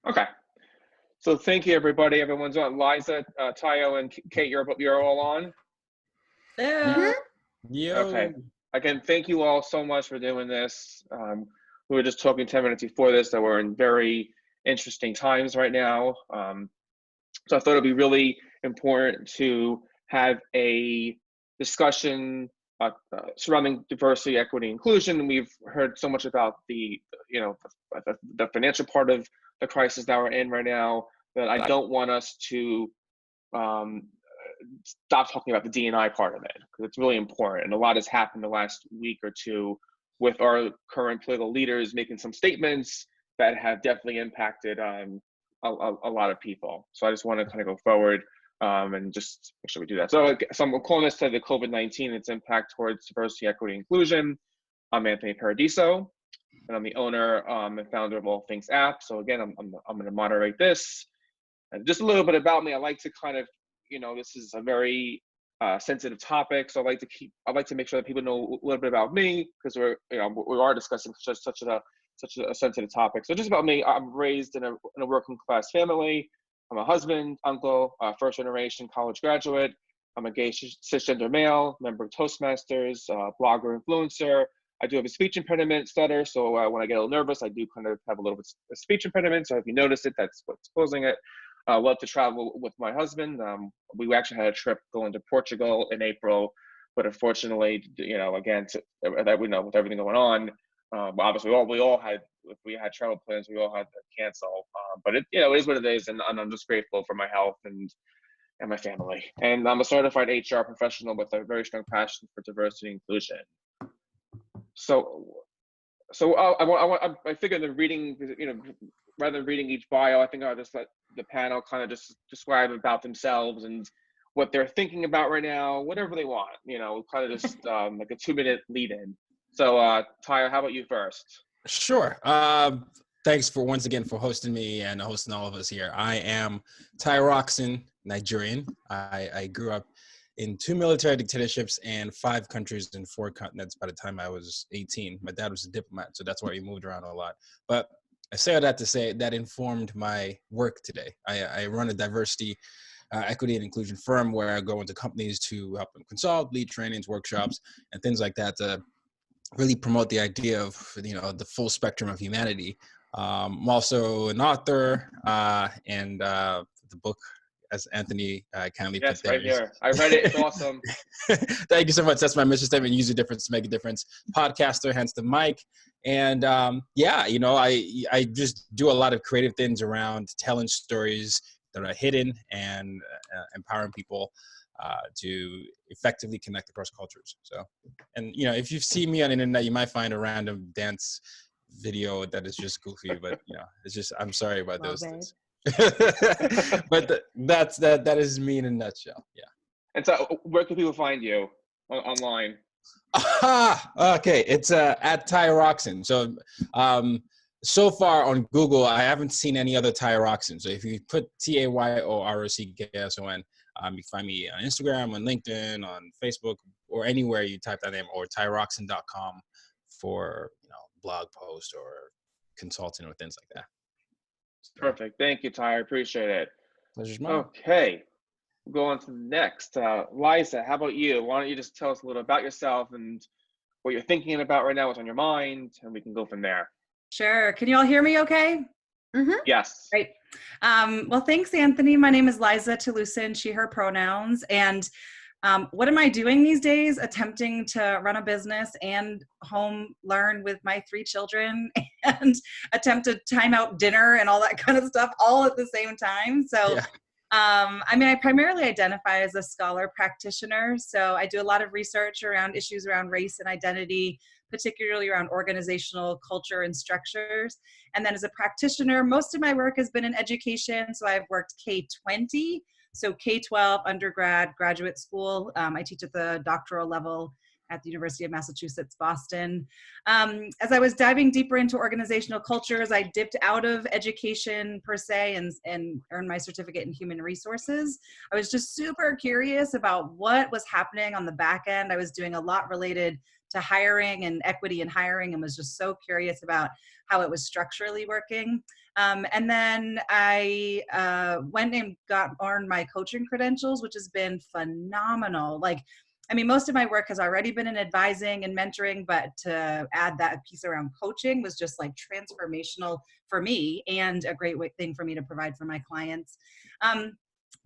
Okay. So thank you, everybody. Everyone's on. Liza, Tayo, and Kate, you're all on? Mm-hmm. Okay. Yo. Again, thank you all so much for doing this. We were just talking 10 minutes before this that we're in very interesting times right now. So I thought it'd be really important to have a discussion surrounding diversity, equity, inclusion. And we've heard so much about the financial part of the crisis that we're in right now that I don't want us to stop talking about the D&I part of it, because it's really important. And a lot has happened the last week or two with our current political leaders making some statements that have definitely impacted a lot of people. So I just want to kind of go forward and just make sure we do that. So I'm calling this to the COVID-19 and its impact towards diversity, equity, inclusion. I'm Anthony Paradiso, and I'm the owner and founder of AllThingzAP. So again, I'm going to moderate this. And just a little bit about me. I like to kind of, this is a very sensitive topic, so I like to make sure that people know a little bit about me, because we are discussing such a sensitive topic. So just about me, I'm raised in a working class family. I'm a husband, uncle, first generation college graduate. I'm a gay cisgender male, member of Toastmasters, blogger, influencer. I do have a speech impediment, stutter, so when I get a little nervous, I do kind of have a little bit of speech impediment. So if you notice it, that's what's causing it. Love to travel with my husband. We actually had a trip going to Portugal in April, but unfortunately, again, with everything going on, obviously we had travel plans, we all had to cancel. But it is what it is, and I'm just grateful for my health and my family. And I'm a certified HR professional with a very strong passion for diversity and inclusion. So I figured that reading, rather than reading each bio, I think I'll just let the panel kind of just describe about themselves and what they're thinking about right now, whatever they want, kind of just like a 2-minute lead in. So Tayo, how about you first? Sure. Thanks once again for hosting me and hosting all of us here. I am Tayo Rockson, Nigerian. I grew up in 2 military dictatorships and 5 countries in 4 continents by the time I was 18. My dad was a diplomat, so that's why we moved around a lot. But I say all that to say that informed my work today. I run a diversity, equity, and inclusion firm where I go into companies to help them consult, lead trainings, workshops, and things like that to really promote the idea of the full spectrum of humanity. I'm also an author, and the book, as Anthony kindly put there. Yes, right here. I read it. It's awesome. Thank you so much. That's my mission statement. Use a difference to make a difference. Podcaster, hence the mic. And I just do a lot of creative things around telling stories that are hidden and empowering people to effectively connect across cultures. So, and if you see me on the internet, you might find a random dance video that is just goofy, but it's just, I'm sorry about those things. But that is me in a nutshell. Yeah. And so where can people find you online? Okay, it's at Tayo Rockson. So so far on Google, I haven't seen any other Tayo Rockson. So if you put TayoRockson, you can find me on Instagram, on LinkedIn, on Facebook, or anywhere you type that name, or TayoRockson.com for blog posts or consulting or things like that. Perfect. Thank you, Tayo. Appreciate it. Pleasure's mine. Okay. We'll go on to the next. Liza, how about you? Why don't you just tell us a little about yourself and what you're thinking about right now, what's on your mind, and we can go from there. Sure. Can you all hear me okay? Mm-hmm. Yes. Great. Well, thanks, Anthony. My name is Liza Talusan, she, her pronouns. And what am I doing these days? Attempting to run a business and home learn with my 3 children and attempt to time out dinner and all that kind of stuff all at the same time. So, yeah. I primarily identify as a scholar practitioner. So I do a lot of research around issues around race and identity, particularly around organizational culture and structures. And then as a practitioner, most of my work has been in education. So I've worked K-20, so K-12, undergrad, graduate school. I teach at the doctoral level at the University of Massachusetts, Boston. As I was diving deeper into organizational cultures, I dipped out of education per se and earned my certificate in human resources. I was just super curious about what was happening on the back end. I was doing a lot related hiring and equity in hiring, and was just so curious about how it was structurally working. And then I went and earned my coaching credentials, which has been phenomenal. Like, I mean, most of my work has already been in advising and mentoring, but to add that piece around coaching was just like transformational for me and a great thing for me to provide for my clients.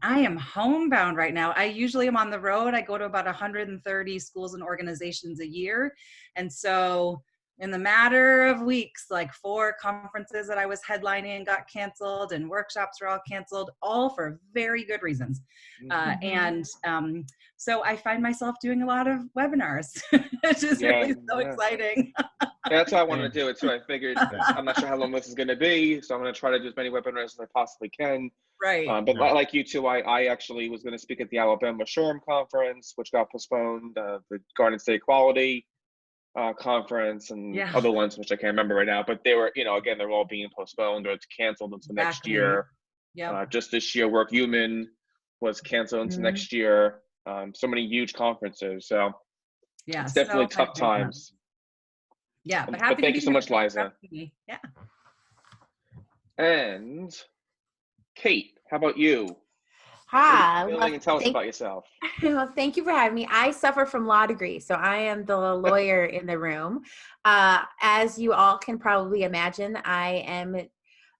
I am homebound right now. I usually am on the road. I go to about 130 schools and organizations a year. And so in the matter of weeks, like 4 conferences that I was headlining got canceled, and workshops were all canceled, all for very good reasons. So I find myself doing a lot of webinars, which is really so exciting. That's why I wanted to do it. So I figured I'm not sure how long this is going to be. So I'm going to try to do as many webinars as I possibly can. Right. But like you too, I actually was going to speak at the Alabama SHRM conference, which got postponed, the Garden State Equality conference, and other ones, which I can't remember right now. But they were, again, they're all being postponed or it's canceled until next year. Just this year, Work Human was canceled into next year. So many huge conferences. So it's definitely tough times. Yeah, but thank you so much, Liza. Yeah. And Kate, how about you? Hi. And tell us about yourself. Well, thank you for having me. I suffer from law degree, so I am the lawyer in the room. As you all can probably imagine, I am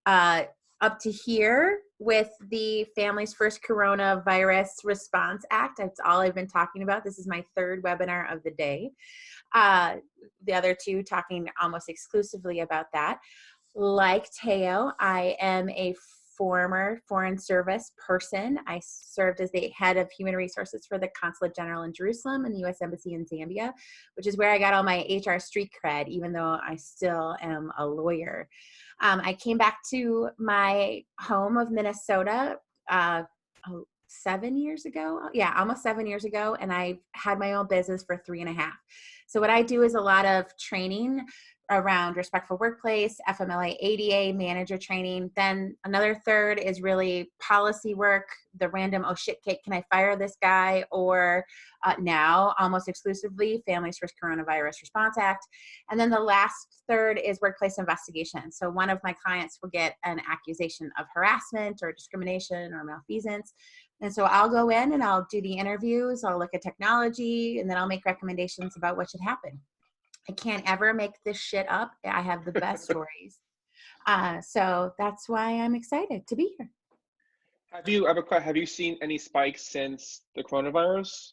up to here with the Families First Coronavirus Response Act. That's all I've been talking about. This is my 3rd webinar of the day. The other 2 talking almost exclusively about that. Like Tayo, I am a former Foreign Service person. I served as the head of human resources for the Consulate General in Jerusalem and the U.S. Embassy in Zambia, which is where I got all my HR street cred, even though I still am a lawyer. I came back to my home of Minnesota 7 years ago. Yeah, almost 7 years ago. And I had my own business for 3.5. So what I do is a lot of training around respectful workplace, FMLA, ADA, manager training. Then another 1/3 is really policy work, the random, oh shit, Kate, can I fire this guy? Or now, almost exclusively, Families First Coronavirus Response Act. And then the last 1/3 is workplace investigation. So one of my clients will get an accusation of harassment or discrimination or malfeasance. And so I'll go in and I'll do the interviews, I'll look at technology, and then I'll make recommendations about what should happen. I can't ever make this shit up. I have the best stories. So that's why I'm excited to be here. Have you seen any spikes since the coronavirus?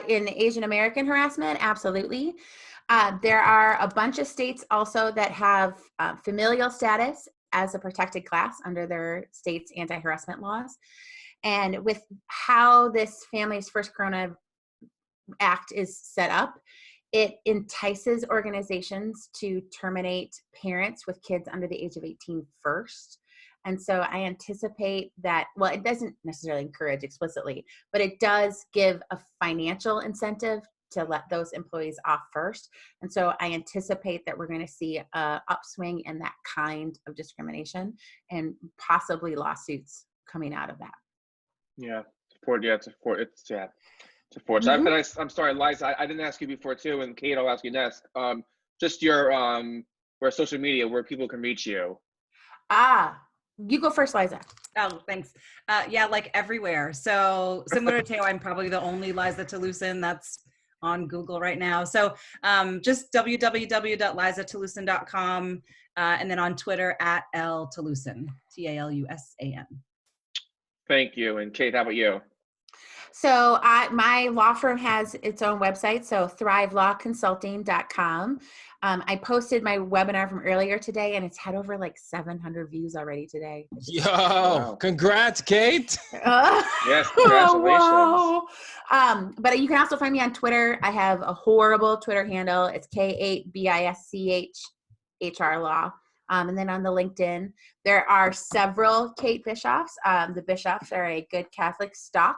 In Asian American harassment, absolutely. There are a bunch of states also that have familial status as a protected class under their state's anti-harassment laws. And with how this Families First Corona Act is set up, it entices organizations to terminate parents with kids under the age of 18 first. And so I anticipate that, well, it doesn't necessarily encourage explicitly, but it does give a financial incentive to let those employees off first. And so I anticipate that we're going to see an upswing in that kind of discrimination and possibly lawsuits coming out of that. Yeah, it's unfortunate. I'm sorry, Liza, I didn't ask you before too, and Kate, I'll ask you next. Just your where social media, where people can reach you. You go first, Liza. Oh, thanks. Yeah, like everywhere. So similar to Tayo, I'm probably the only Liza Talusan that's on Google right now. So just www.lizatalusan.com, and then on Twitter @LTalusan, TALUSAN. Thank you. And Kate, how about you? So my law firm has its own website, so thrivelawconsulting.com. I posted my webinar from earlier today, and it's had over like 700 views already today. Yo, wow. Congrats, Kate. Yes, congratulations. But you can also find me on Twitter. I have a horrible Twitter handle. It's K8BISCHHR Law. And then on the LinkedIn, there are several Kate Bischoffs. The Bischoffs are a good Catholic stock,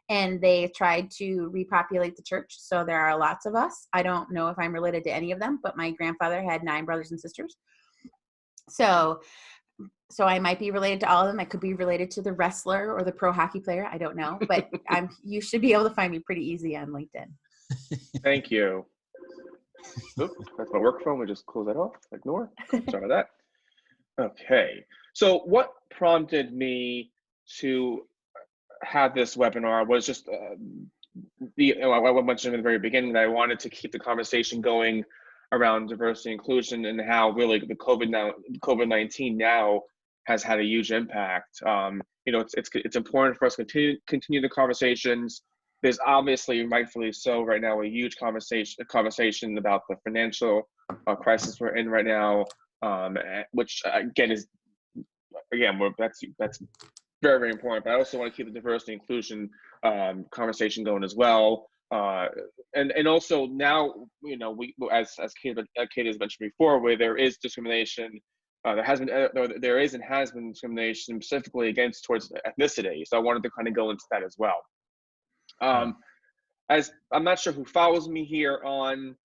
and they tried to repopulate the church. So there are lots of us. I don't know if I'm related to any of them, but my grandfather had 9 brothers and sisters. So I might be related to all of them. I could be related to the wrestler or the pro hockey player. I don't know, but you should be able to find me pretty easy on LinkedIn. Thank you. Oop, that's my work phone. We just close that off. Ignore. Sorry about that. Okay. So what prompted me to have this webinar was just I mentioned in the very beginning that I wanted to keep the conversation going around diversity and inclusion and how really the COVID-19 now has had a huge impact. It's important for us to continue the conversations. There's obviously, rightfully so, right now a huge conversation about the financial crisis we're in right now, which again that's very, very important. But I also want to keep the diversity and inclusion conversation going as well. And also now, we as Kate has mentioned before, where there is discrimination. There is and has been discrimination specifically towards ethnicity. So I wanted to kind of go into that as well. As I'm not sure who follows me here on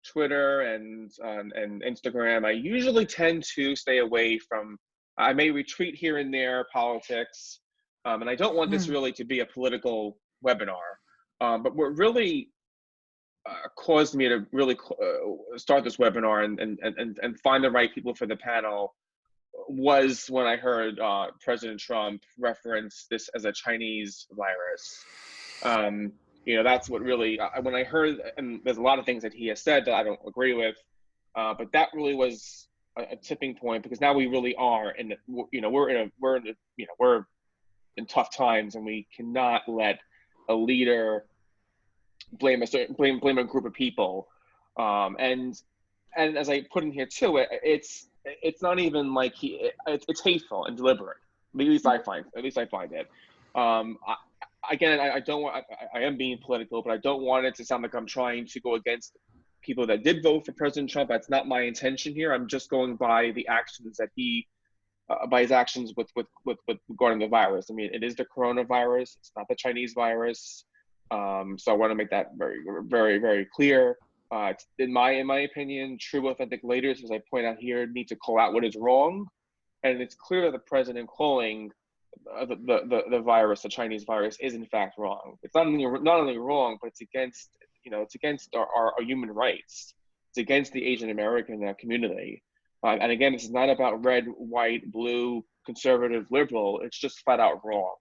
Twitter and Instagram, I usually tend to stay away from. I may retweet here and there politics, and I don't want this really to be a political webinar. But what really caused me to really start this webinar and find the right people for the panel was when I heard President Trump reference this as a Chinese virus. That's what really, when I heard, and there's a lot of things that he has said that I don't agree with, but that really was a tipping point, because now we really are we're in tough times, and we cannot let a leader blame a group of people. And as I put in here too, it's not even like it's hateful and deliberate. At least I find it. I am being political, but I don't want it to sound like I'm trying to go against people that did vote for President Trump. That's not my intention here. I'm just going by the actions that by his actions with regarding the virus. I mean, it is the coronavirus. It's not the Chinese virus. So I want to make that very, very, very clear. In my opinion, true, authentic leaders, as I point out here, need to call out what is wrong, and it's clear that the president calling the virus, the Chinese virus, is in fact wrong. It's not only wrong, but it's against our human rights. It's against the Asian American community. And again, this is not about red, white, blue, conservative, liberal. It's just flat out wrong.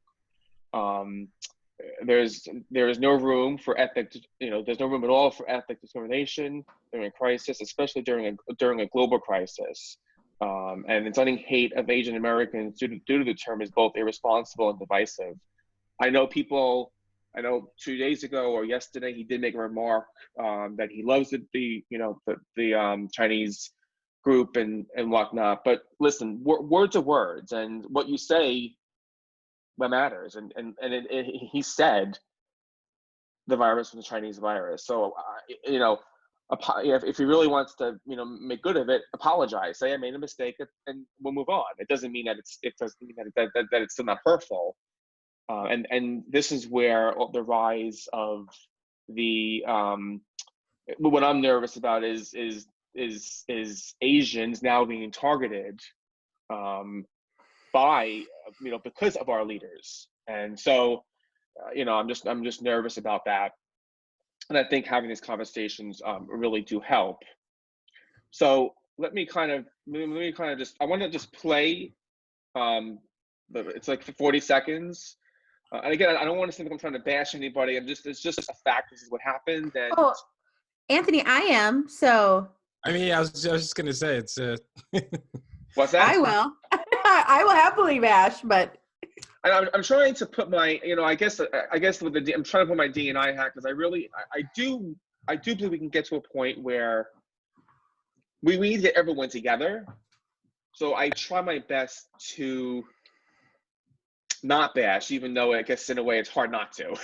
There is no room for there's no room at all for ethnic discrimination during a crisis, especially during a global crisis. And inciting hate of Asian Americans due to the term is both irresponsible and divisive. I know 2 days ago or yesterday, he did make a remark that he loves the Chinese group and whatnot. But listen, words are words, and what you say that matters. And he said the virus was a Chinese virus. So if he really wants to make good of it, apologize, say I made a mistake, and we'll move on. It doesn't mean that it's still not hurtful. And this is where the rise of the what I'm nervous about is Asians now being targeted by because of our leaders. And so I'm just nervous about that. And I think having these conversations really do help. So let me kind of I want to just play. It's like for 40 seconds. And again, I don't want to seem like I'm trying to bash anybody. It's just a fact. This is what happened. And Anthony, I am. So I mean, I was just gonna say it's. What's that? I will. I will happily bash, but. I'm trying to put my, I guess with I'm trying to put my D&I hat, because I do believe we can get to a point where we need to get everyone together. So I try my best to not bash, even though I guess in a way it's hard not to.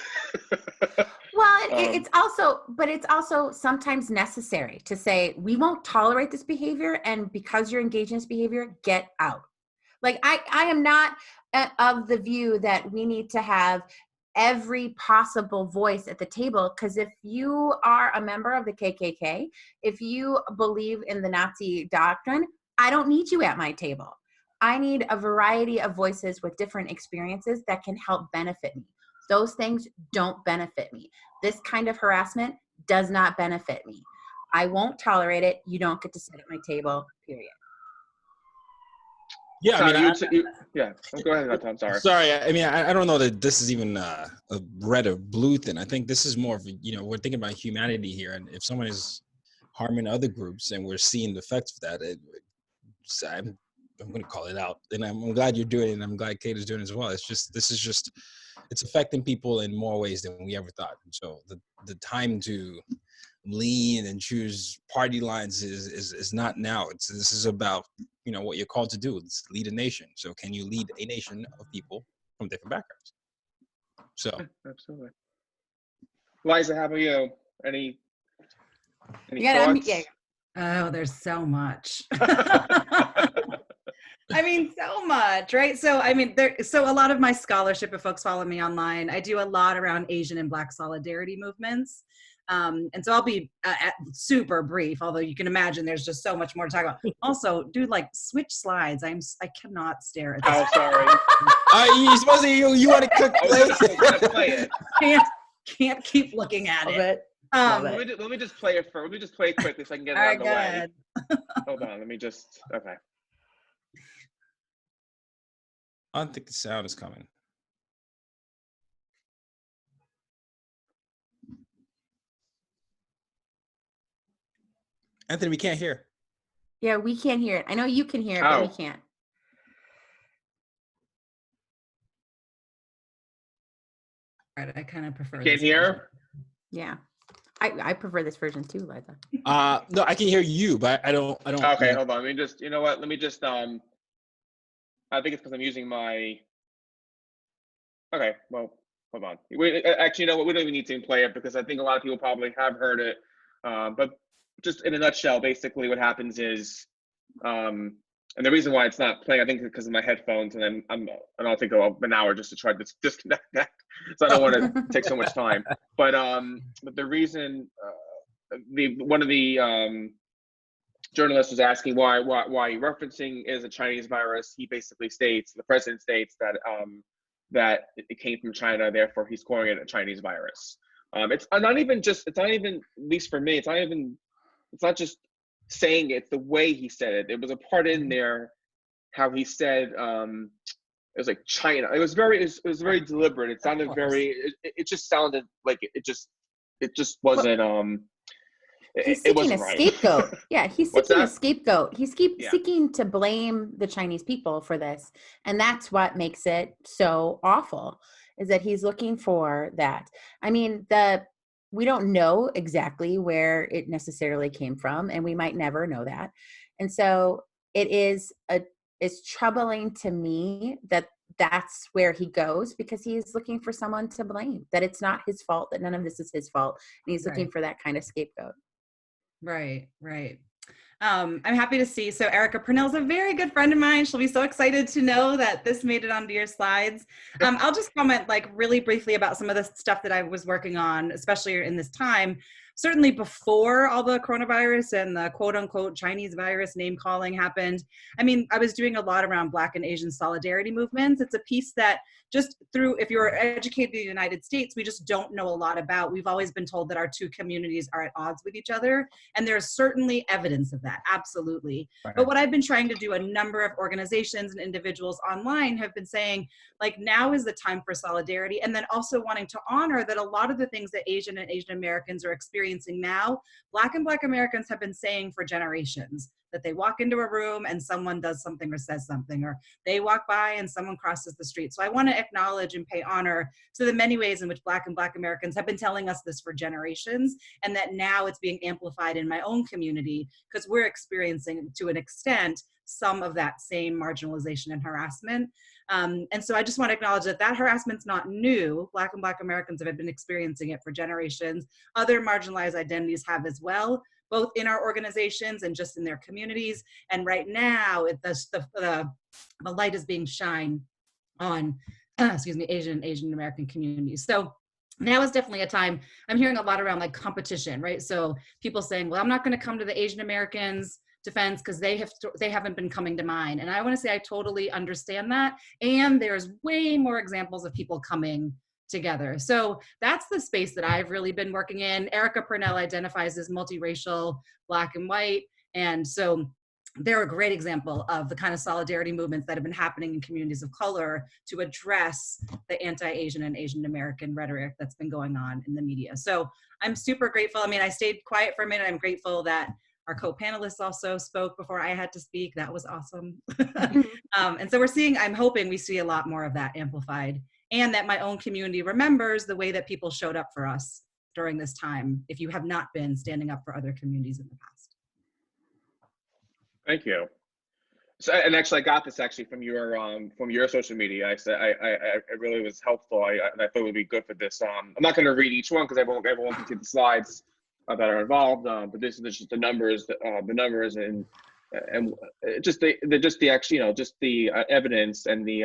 Well, it's also sometimes necessary to say, we won't tolerate this behavior, and because you're engaged in this behavior, get out. Like I am not of the view that we need to have every possible voice at the table, because if you are a member of the KKK, if you believe in the Nazi doctrine, I don't need you at my table. I need a variety of voices with different experiences that can help benefit me. Those things don't benefit me. This kind of harassment does not benefit me. I won't tolerate it. You don't get to sit at my table, period. Yeah, Tom, I mean, yeah. Go ahead, Tom. Sorry. Sorry, I mean, I don't know that this is even a red or blue thing. I think this is more of, we're thinking about humanity here. And if someone is harming other groups and we're seeing the effects of that, I'm going to call it out. And I'm glad you're doing it. And I'm glad Kate is doing it as well. It's affecting people in more ways than we ever thought. And so the time to lean and choose party lines is not now. This is about what you're called to do. It's lead a nation. So can you lead a nation of people from different backgrounds? So absolutely. Liza, how about you? Any thoughts? Oh, there's so much. I mean, so much, right? So, I mean, so a lot of my scholarship, if folks follow me online, I do a lot around Asian and Black solidarity movements. And so I'll be super brief, although you can imagine there's just so much more to talk about. Also, dude, like switch slides. I cannot stare at this. Oh, sorry. You supposed to, you want to cook play it. Can't keep looking at it. Let me just play it first. Let me just play it quickly so I can get it out of the way. Hold on. Let me just. Okay. I don't think the sound is coming. Anthony, we can't hear. Yeah, we can't hear it. I know you can hear it, but we can't. Right, I kind of prefer. Can't hear? Yeah. I prefer this version too, Liza. No, I can hear you, but I don't. Okay, hold on. Let me just. You know what? Let me just. I think it's because I'm using my. Okay, well, hold on. Actually, you know what? We don't even need to play it because I think a lot of people probably have heard it. But just in a nutshell, basically what happens is, and the reason why it's not playing, I think, because of my headphones, and I'll take an hour just to try to disconnect that, so I don't want to take so much time. But the reason, one of the journalists was asking why referencing is a Chinese virus. He basically states, the president states that it came from China, therefore he's calling it a Chinese virus. It's not even, at least for me, it's not just saying it, it's the way he said it. There was a part in there how he said it was like China. It was very deliberate. It sounded it just sounded like it just wasn't he's seeking a scapegoat. Yeah, he's seeking a scapegoat. He's seeking to blame the Chinese people for this. And that's what makes it so awful, is that he's looking for that. I mean, we don't know exactly where it necessarily came from, and we might never know that. And so it's troubling to me that that's where he goes, because he's looking for someone to blame, that it's not his fault, that none of this is his fault. And he's looking for that kind of scapegoat. Right. I'm happy to see. So Erica Purnell's a very good friend of mine. She'll be so excited to know that this made it onto your slides. I'll just comment like really briefly about some of the stuff that I was working on, especially in this time. Certainly before all the coronavirus and the quote unquote Chinese virus name calling happened. I mean, I was doing a lot around Black and Asian solidarity movements. It's a piece that just through, if you're educated in the United States, we just don't know a lot about. We've always been told that our two communities are at odds with each other. And there's certainly evidence of that, absolutely. Right. But what I've been trying to do, a number of organizations and individuals online have been saying, like, now is the time for solidarity. And then also wanting to honor that a lot of the things that Asian and Asian Americans are experiencing now, Black and Black Americans have been saying for generations. That they walk into a room and someone does something or says something, or they walk by and someone crosses the street. So I want to acknowledge and pay honor to the many ways in which Black and Black Americans have been telling us this for generations, and that now it's being amplified in my own community because we're experiencing, to an extent, some of that same marginalization and harassment. And so I just want to acknowledge that that harassment's not new. Black and Black Americans have been experiencing it for generations. Other marginalized identities have as well, both in our organizations and just in their communities. And right now, the light is being shined on, Asian American communities. So now is definitely a time. I'm hearing a lot around like competition, right? So people saying, well, I'm not going to come to the Asian Americans defense because they haven't been coming to mine. And I want to say I totally understand that. And there's way more examples of people coming together. So that's the space that I've really been working in. Erica Purnell identifies as multiracial, Black and white. And so they're a great example of the kind of solidarity movements that have been happening in communities of color to address the anti-Asian and Asian American rhetoric that's been going on in the media. So I'm super grateful. I mean, I stayed quiet for a minute. I'm grateful that our co-panelists also spoke before I had to speak. That was awesome. And so I'm hoping we see a lot more of that amplified, and that my own community remembers the way that people showed up for us during this time, if you have not been standing up for other communities in the past. Thank you. So, and actually, I got this actually from your social media. I said it really was helpful. I thought it would be good for this. I'm not going to read each one because everyone can see the slides that are involved. But this is just the numbers, and just the actually, just the evidence and the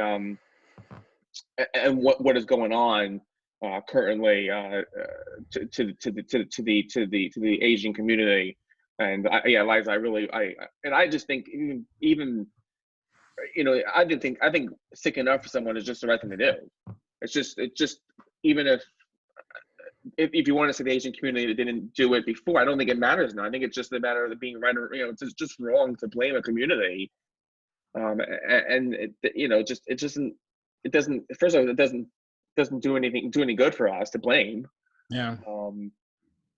and what is going on currently to the Asian community. And yeah, Liza, I just think even I think sticking up for someone is just the right thing to do. It's just even if you want to say the Asian community that didn't do it before, I don't think it matters now. I think it's just a matter of being right. It's just wrong to blame a community, and it doesn't. First of all, it doesn't do any good for us to blame. Yeah.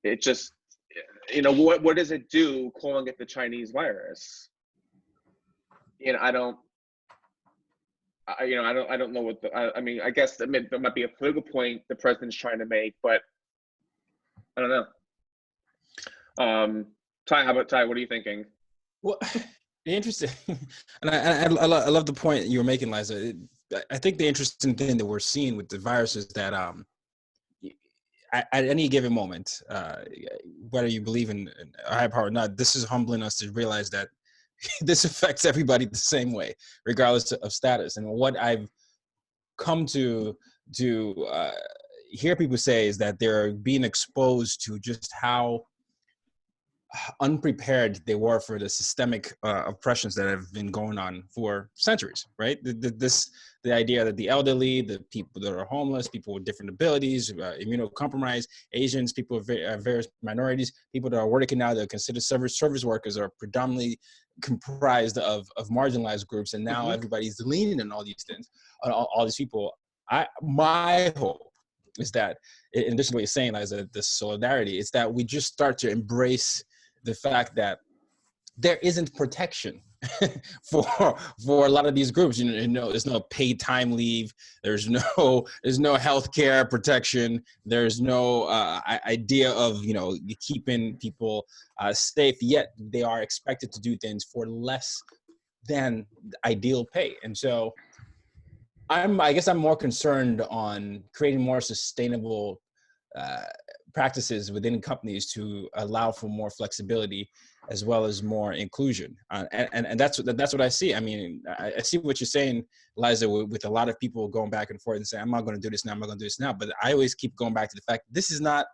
It just. What does it do calling it the Chinese virus? I don't know what I mean, I guess there might be a political point the president's trying to make, but I don't know. Ty, how about Ty? What are you thinking? Well, interesting. And I love the point you were making, Liza. I think the interesting thing that we're seeing with the virus is that at any given moment, whether you believe in a higher power or not, this is humbling us to realize that this affects everybody the same way, regardless of status. And what I've come to hear people say is that they're being exposed to just how unprepared they were for the systemic oppressions that have been going on for centuries, right? The idea that the elderly, the people that are homeless, people with different abilities, immunocompromised, Asians, people of various minorities, people that are working now that are considered service workers are predominantly comprised of marginalized groups, and now everybody's leaning on all these things, all these people. My hope is that, in addition to what you're saying, Liza, the solidarity, is that we just start to embrace the fact that there isn't protection for a lot of these groups. There's no paid time leave. There's no healthcare protection. There's no idea of keeping people safe. Yet they are expected to do things for less than ideal pay. And so I guess I'm more concerned on creating more sustainable practices within companies to allow for more flexibility as well as more inclusion. And that's what I see. I mean, I see what you're saying, Liza, with a lot of people going back and forth and saying, I'm not going to do this now, I'm not going to do this now. But I always keep going back to the fact this is not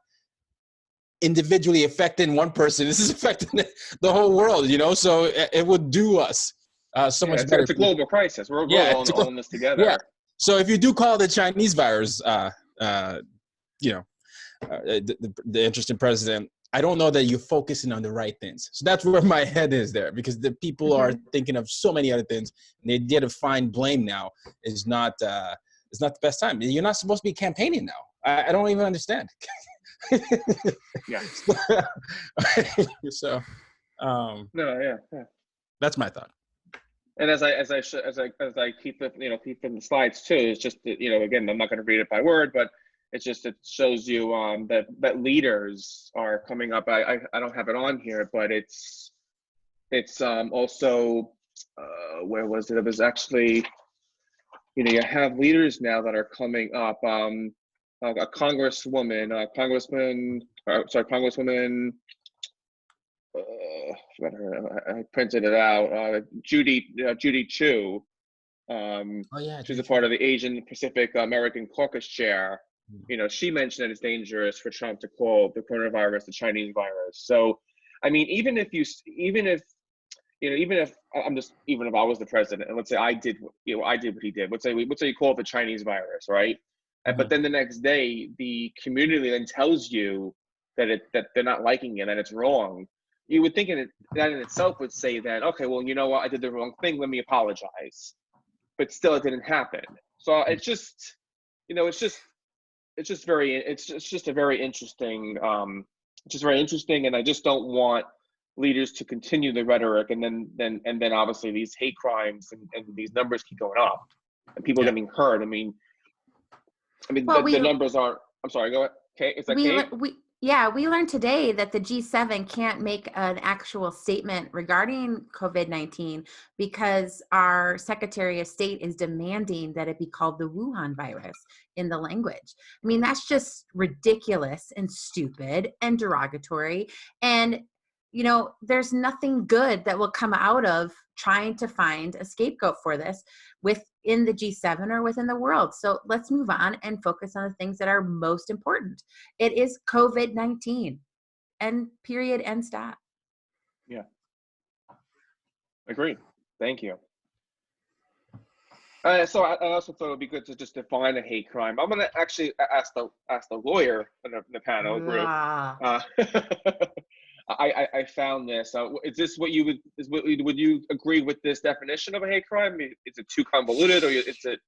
individually affecting one person. This is affecting the whole world, so it would do us so much better. It's a global crisis. We're all in this together. Yeah. So if you do call it the Chinese virus, the interesting president, I don't know that you're focusing on the right things. So that's where my head is there, because the people are thinking of so many other things. And the idea to find blame now is not the best time. You're not supposed to be campaigning now. I don't even understand. Yeah. So, no, yeah. That's my thought. And as I keep in the slides too, it's just that, again, I'm not going to read it by word, but it shows you that leaders are coming up. I don't have it on here, but it's also where was it? It was actually, you have leaders now that are coming up. A congresswoman, I printed it out. Judy Chu. She's a part of the Asian Pacific American Caucus chair. She mentioned that it's dangerous for Trump to call the coronavirus the Chinese virus. So, I mean, even if I was the president, and let's say I did what he did, let's say you call it the Chinese virus, right? But then the next day, the community then tells you that they're not liking it and it's wrong. You would think that in itself would say that, okay, well, you know what, I did the wrong thing, let me apologize. But still, it didn't happen. So it's just, it's just a very interesting, and I just don't want leaders to continue the rhetoric, and then obviously these hate crimes and these numbers keep going up, and people getting hurt. I mean, well, the numbers aren't. I'm sorry. Go ahead. Okay, is that Kate? We learned today that the G7 can't make an actual statement regarding COVID-19 because our Secretary of State is demanding that it be called the Wuhan virus in the language. I mean, that's just ridiculous and stupid and derogatory. And, there's nothing good that will come out of trying to find a scapegoat for this within the G7 or within the world. So let's move on and focus on the things that are most important. It is COVID-19, and period, and stop. Yeah. Agreed. Thank you. So I also thought it would be good to just define a hate crime. I'm going to actually ask the lawyer in the panel group. I found this. Is this what would you agree with this definition of a hate crime? Is it too convoluted, or is it?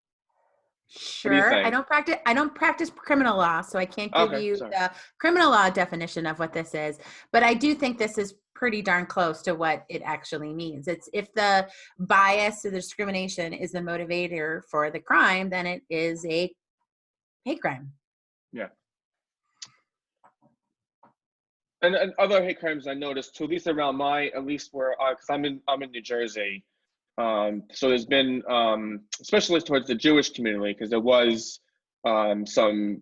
Sure. I don't practice criminal law, so I can't give you the criminal law definition of what this is. But I do think this is pretty darn close to what it actually means. It's if the bias or the discrimination is the motivator for the crime, then it is a hate crime. Yeah. And other hate crimes I noticed too, at least around because I'm in New Jersey. So there's been, especially towards the Jewish community, because there was some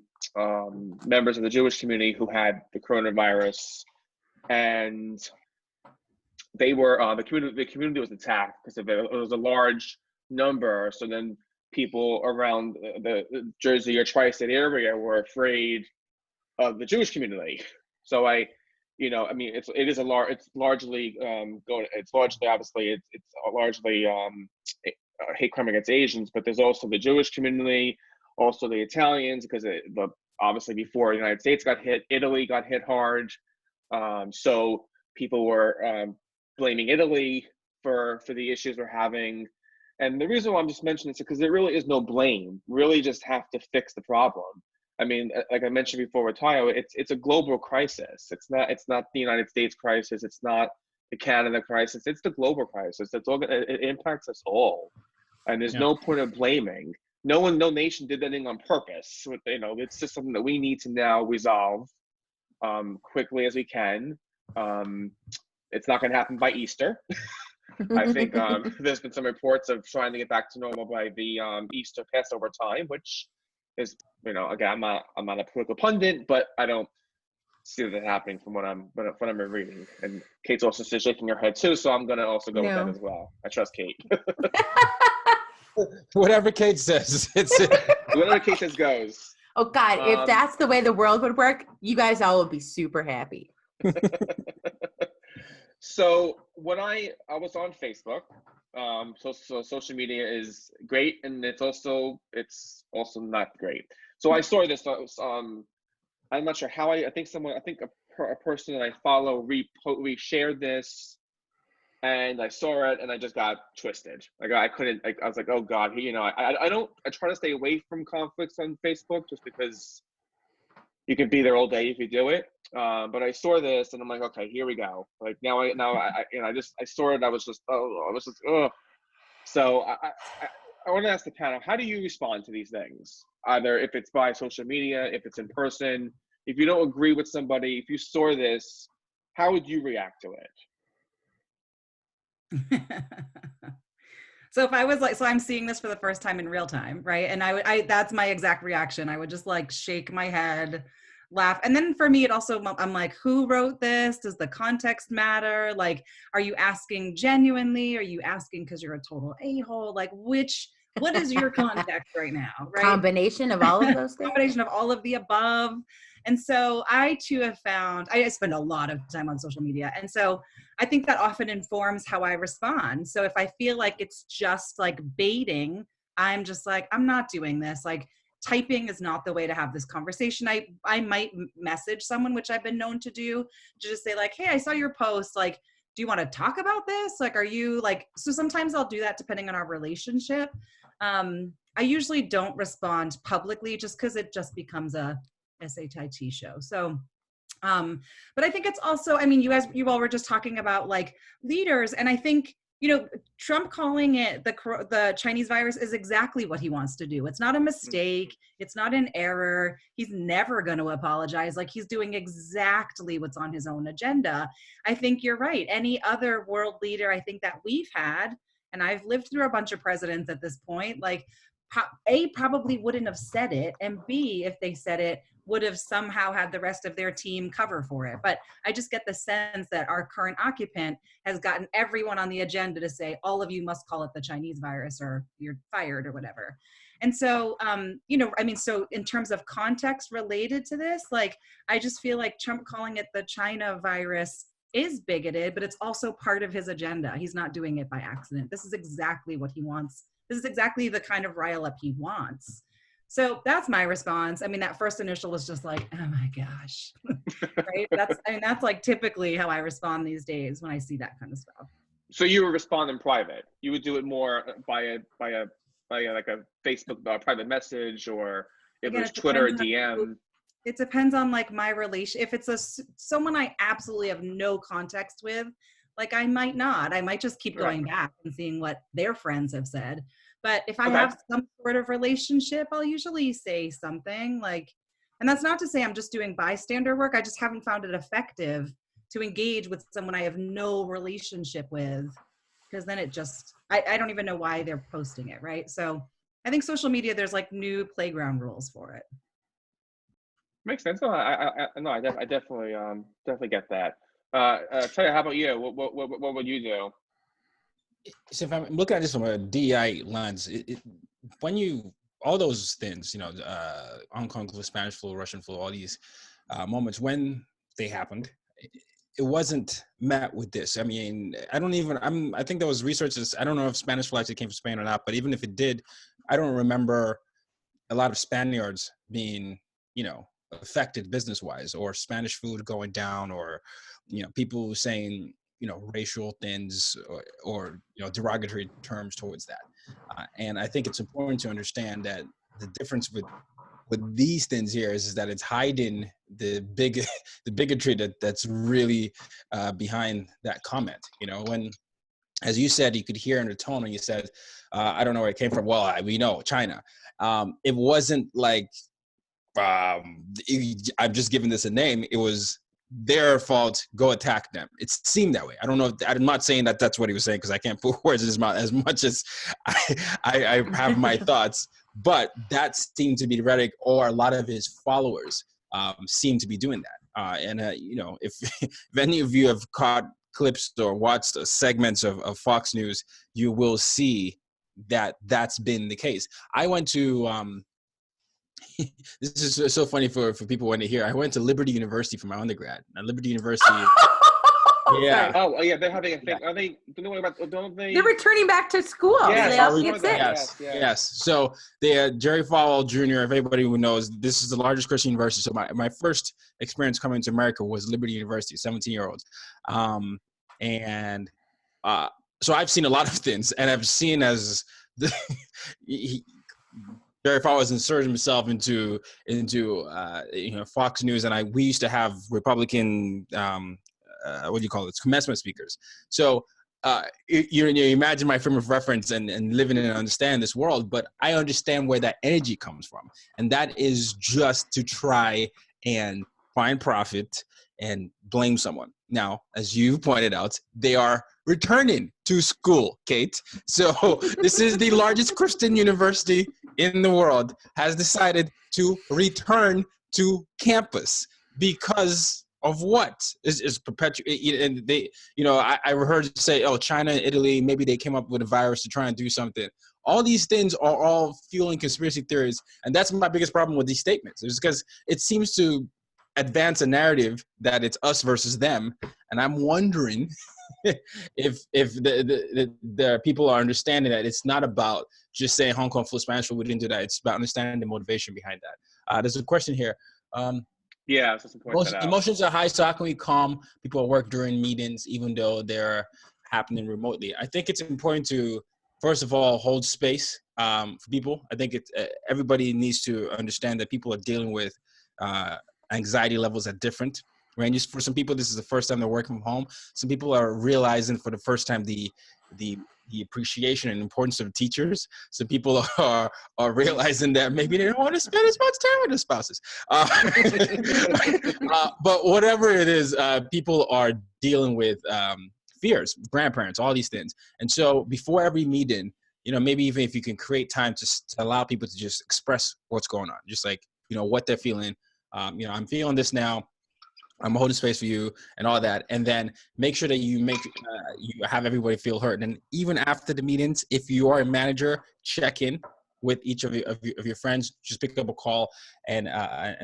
members of the Jewish community who had the coronavirus, and they were the community was attacked because of it. It was a large number. So then people around the Jersey or tri-state area were afraid of the Jewish community. So it's largely hate crime against Asians, but there's also the Jewish community, also the Italians, because obviously before the United States got hit, Italy got hit hard. So people were blaming Italy for the issues we're having. And the reason why I'm just mentioning this is because there really is no blame. Really just have to fix the problem. I mean, like I mentioned before with Tayo, it's a global crisis. It's not the United States crisis. It's not the Canada crisis. It's the global crisis. It impacts us all, and there's no point of blaming. No nation did anything on purpose. It's just something that we need to now resolve quickly as we can. It's not going to happen by Easter. I think there's been some reports of trying to get back to normal by the Easter Passover time, which is, again, I'm not a political pundit, but I don't see that happening from what I'm reading. And Kate's also shaking her head too, so I'm gonna also go with that as well. I trust Kate. Whatever Kate says, whatever Kate says goes. Oh God, if that's the way the world would work, you guys all would be super happy. So when I was on Facebook, so social media is great, and it's also not great. So I saw this. I'm not sure how I think a person that I follow reshared this, and I saw it, and I just got twisted. Like I couldn't. I was like, oh God, I try to stay away from conflicts on Facebook just because you can be there all day if you do it. But I saw this, and I'm like, okay, here we go. Like I saw it. I was just, oh. So I want to ask the panel, how do you respond to these things? Either if it's by social media, if it's in person, if you don't agree with somebody, if you saw this, how would you react to it? So if I was so I'm seeing this for the first time in real time, right? And that's my exact reaction. I would just shake my head, laugh. And then for me, it also, I'm like, who wrote this? Does the context matter? Are you asking genuinely? Are you asking because you're a total a-hole? What is your context right now? Right? Combination of all of those things? Combination of all of the above. And so I too have found, I spend a lot of time on social media. And so I think that often informs how I respond. So if I feel like it's just baiting, I'm just I'm not doing this. typing is not the way to have this conversation. I might message someone, which I've been known to do, to just say like, hey, I saw your post. Like, do you want to talk about this? Like, are you like, so sometimes I'll do that depending on our relationship. I usually don't respond publicly just because it just becomes a SHIT show. So, but I think it's also, I mean, you all were just talking about like leaders, and I think, you know, Trump calling it the Chinese virus is exactly what he wants to do. It's not a mistake. It's not an error. He's never going to apologize. Like, he's doing exactly what's on his own agenda. I think you're right. Any other world leader, I think that we've had, and I've lived through a bunch of presidents at this point, like A, probably wouldn't have said it, and B, if they said it, would have somehow had the rest of their team cover for it. But I just get the sense that our current occupant has gotten everyone on the agenda to say, all of you must call it the Chinese virus or you're fired or whatever. And so, you know, I mean, so in terms of context related to this, like, I just feel like Trump calling it the China virus is bigoted, but it's also part of his agenda. He's not doing it by accident. This is exactly what he wants. This is exactly the kind of rile up he wants. So that's my response. I mean, that first initial was just like, oh my gosh, right? That's like typically how I respond these days when I see that kind of stuff. So you would respond in private. You would do it more by like a Facebook private message, or if it was Twitter or DM. It depends on like my relation. If it's someone I absolutely have no context with, like I might not. I might just keep going back and seeing what their friends have said. But if I have some sort of relationship, I'll usually say something like, and that's not to say I'm just doing bystander work. I just haven't found it effective to engage with someone I have no relationship with, because then it just, I don't even know why they're posting it, right? So I think social media, there's like new playground rules for it. Makes sense. No, I definitely get that. Tayo, how about you? What would you do? So if I'm looking at this from a DEI lens, when you, all those things, you know, Hong Kong flu, Spanish flu, Russian flu, all these moments when they happened, it wasn't met with this. I mean, I think there was research, I don't know if Spanish flu actually came from Spain or not, but even if it did, I don't remember a lot of Spaniards being, you know, affected business-wise, or Spanish food going down, or, you know, people saying, you know, racial things or you know, derogatory terms towards that. And I think it's important to understand that the difference with these things here is that it's hiding the bigotry that's really behind that comment. You know, when, as you said, you could hear in the tone when you said, I don't know where it came from. Well, we know China. It wasn't like, I'm just giving this a name. It was their fault, go attack them. It seemed that way. I don't know. I'm not saying that that's what he was saying, because I can't put words in his mouth as much as I have my thoughts, but that seemed to be the rhetoric, or a lot of his followers seem to be doing that. You know, if any of you have caught clips or watched segments of Fox News, you will see that that's been the case. I went to, this is so funny for people when they hear. I went to Liberty University for my undergrad. Now, Liberty University, yeah. Oh, yeah, they're having a thing. Are they? Don't they? They're returning back to school. Yes, yes. So Jerry Falwell Jr., if anybody who knows, this is the largest Christian university. So my first experience coming to America was Liberty University, 17-year-olds. So I've seen a lot of things, and I've seen as Jerry Falwell has inserted himself into you know, Fox News, and we used to have Republican commencement speakers. So you imagine my frame of reference and living and understand this world, but I understand where that energy comes from, and that is just to try and find profit and blame someone. Now, as you pointed out, they are returning to school, Kate. So this is the largest Christian university in the world, has decided to return to campus because of what is perpetuating. And they, you know, I heard say, oh, China and Italy, maybe they came up with a virus to try and do something. All these things are all fueling conspiracy theories. And that's my biggest problem with these statements, is because it seems to advance a narrative that it's us versus them. And I'm wondering the people are understanding that it's not about just saying Hong Kong flu Spanish flu, we didn't do that. It's about understanding the motivation behind that. There's a question here. Yeah, so some point that out. Emotions are high, so how can we calm people at work during meetings, even though they're happening remotely? I think it's important to, first of all, hold space for people. I think everybody needs to understand that people are dealing with anxiety levels at different ranges. For some people, this is the first time they're working from home. Some people are realizing for the first time the appreciation and importance of teachers. So people are realizing that maybe they don't want to spend as much time with their spouses. But whatever it is, people are dealing with fears, grandparents, all these things. And so before every meeting, maybe even if you can create time to allow people to just express what's going on, just like, what they're feeling. I'm feeling this now. I'm holding space for you and all that. And then make sure that you you have everybody feel heard. And even after the meetings, if you are a manager, check in with each of your friends, just pick up a call and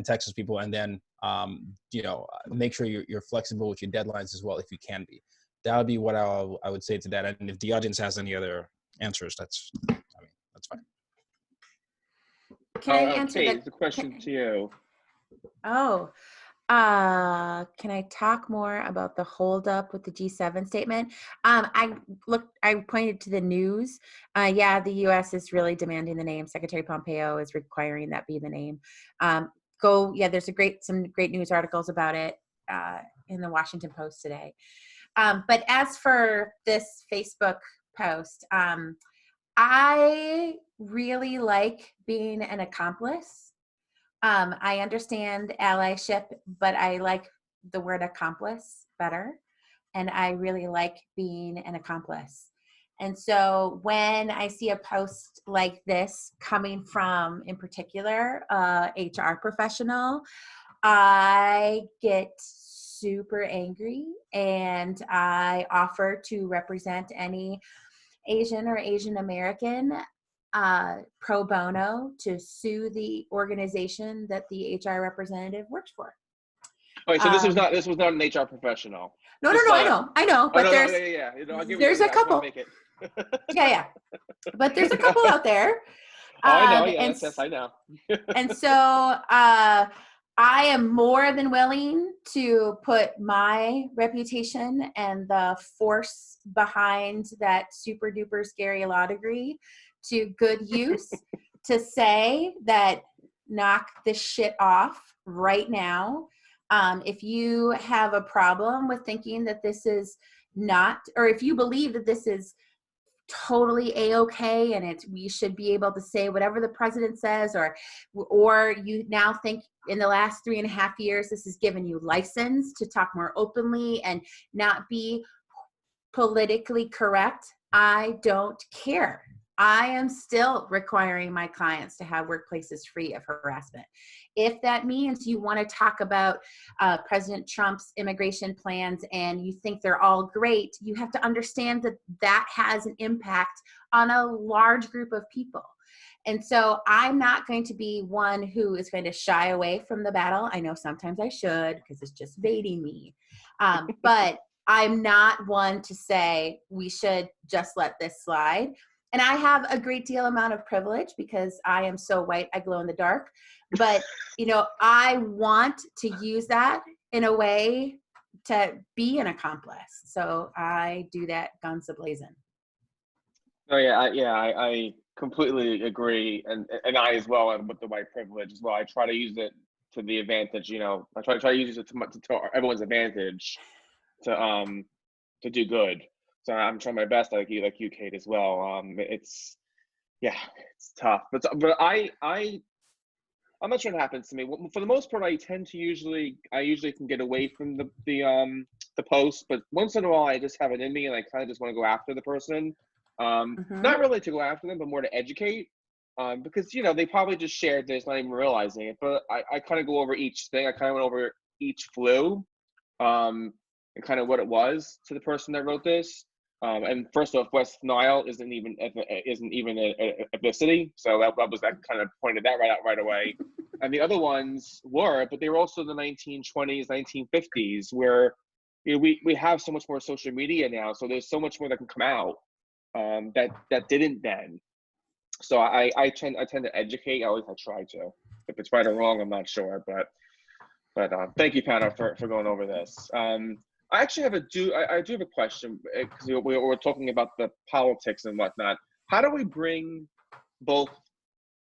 text those people. And then, make sure you're flexible with your deadlines as well, if you can be. That would be what I would say to that. And if the audience has any other answers, that's fine. Can I answer the question to you? Oh, can I talk more about the holdup with the G7 statement? I pointed to the news. The U.S. is really demanding the name. Secretary Pompeo is requiring that be the name. There's some great news articles about it in the Washington Post today. But as for this Facebook post, I really like being an accomplice. I understand allyship, but I like the word accomplice better. And I really like being an accomplice. And so when I see a post like this coming from, in particular, HR professional, I get super angry and I offer to represent any Asian or Asian American pro bono to sue the organization that the HR representative works for. Okay, so this was not an HR professional. No, I know, but there's a couple. Yeah, but there's a couple out there. I know, yes, I know. And so I am more than willing to put my reputation and the force behind that super duper scary law degree to good use to say that knock this shit off right now. If you have a problem with thinking that this is not, or if you believe that this is totally a-okay and we should be able to say whatever the president says, or you now think in the last 3.5 years this has given you license to talk more openly and not be politically correct, I don't care. I am still requiring my clients to have workplaces free of harassment. If that means you want to talk about President Trump's immigration plans and you think they're all great, you have to understand that that has an impact on a large group of people. And so I'm not going to be one who is going to shy away from the battle. I know sometimes I should because it's just baiting me. But I'm not one to say we should just let this slide. And I have a great deal amount of privilege because I am so white, I glow in the dark. But, I want to use that in a way to be an accomplice. So I do that guns a-blazing. Oh, I completely agree. And I as well, with the white privilege as well. I try to use it to the advantage, I try to use it to everyone's advantage to do good. So I'm trying my best, like you, Kate, as well. It's tough, but I'm not sure what happens to me. For the most part, I usually can get away from the post, but once in a while, I just have it in me, and I kind of just want to go after the person. Not really to go after them, but more to educate, because they probably just shared this, not even realizing it. But I kind of go over each thing. I kind of went over each flu, and kind of what it was to the person that wrote this. And first off, West Nile isn't even an ethnicity, so that kind of pointed that right away. And the other ones were, but they were also the 1920s, 1950s, where we have so much more social media now, so there's so much more that can come out that didn't then. So I tend to educate. I try to. If it's right or wrong, I'm not sure, but thank you, Panna, for going over this. I actually I do have a question, because we're talking about the politics and whatnot. How do we bring both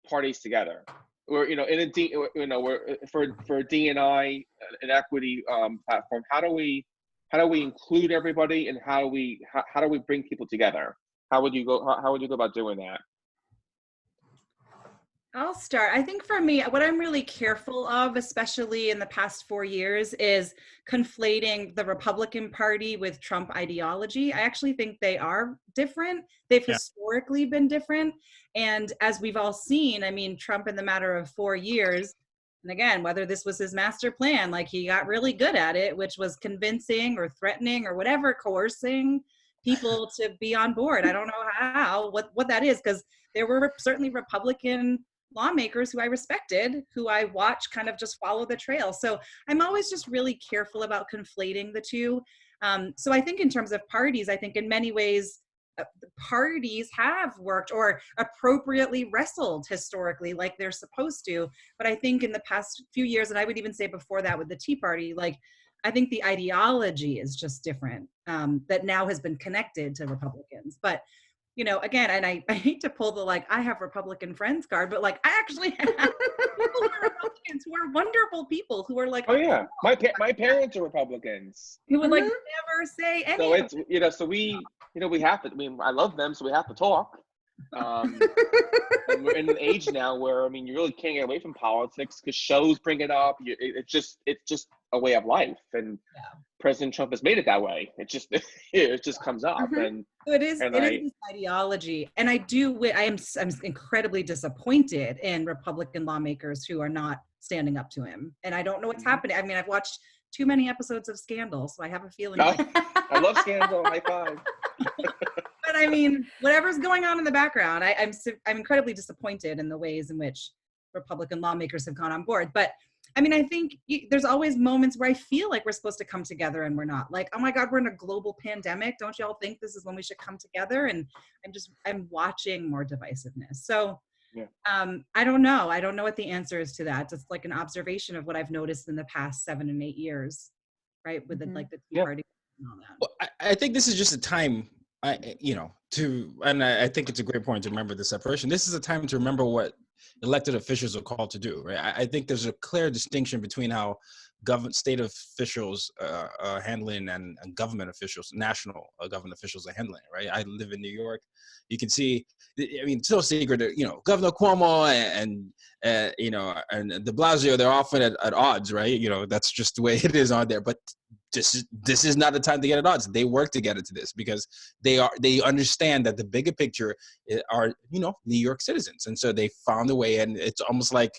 parties together? Or for a D&I, an equity platform, how do we include everybody, and how do we bring people together? How would you go about doing that? I'll start. I think for me, what I'm really careful of, especially in the past 4 years, is conflating the Republican Party with Trump ideology. I actually think they are different. They've historically been different. And as we've all seen, I mean, Trump, in the matter of 4 years, and again, whether this was his master plan, like, he got really good at it, which was convincing or threatening or whatever, coercing people to be on board. I don't know what that is, because there were certainly Republican lawmakers who I respected, who I watched kind of just follow the trail. So I'm always just really careful about conflating the two. So I think in terms of parties, I think in many ways, parties have worked or appropriately wrestled historically like they're supposed to. But I think in the past few years, and I would even say before that with the Tea Party, like, I think the ideology is just different, that now has been connected to Republicans. But again, and I hate to pull the, like, I have Republican friends card, but, like, I actually have people who are Republicans who are wonderful people who are like, oh yeah, my parents are Republicans. Who would like never say anything. So it's, so we have to, I mean, I love them, so we have to talk. And we're in an age now where, I mean, you really can't get away from politics, because shows bring it up. It's just a way of life, and President Trump has made it that way. It just comes up, and so it is this ideology. And I'm incredibly disappointed in Republican lawmakers who are not standing up to him. And I don't know what's happening. I mean, I've watched too many episodes of Scandal, so I have a feeling. I love Scandal. High five. But I mean, whatever's going on in the background, I'm incredibly disappointed in the ways in which Republican lawmakers have gone on board. But I mean, I think there's always moments where I feel like we're supposed to come together and we're not. Like, oh my God, we're in a global pandemic. Don't y'all think this is when we should come together? And I'm watching more divisiveness. So I don't know. I don't know what the answer is to that. It's like an observation of what I've noticed in the past 7 and 8 years, right? With the Tea Party and all that. Well, I think this is just a time, and I think it's a great point to remember the separation. This is a time to remember what elected officials are called to do, right? I think there's a clear distinction between how state officials are handling and government officials, national government officials are handling, right? I live in New York. You can see, I mean, it's no secret that, Governor Cuomo and de Blasio, they're often at odds, right? That's just the way it is on there. But this is not the time to get at odds. They work to get into this because they understand that the bigger picture are, New York citizens. And so they found a way, and it's almost like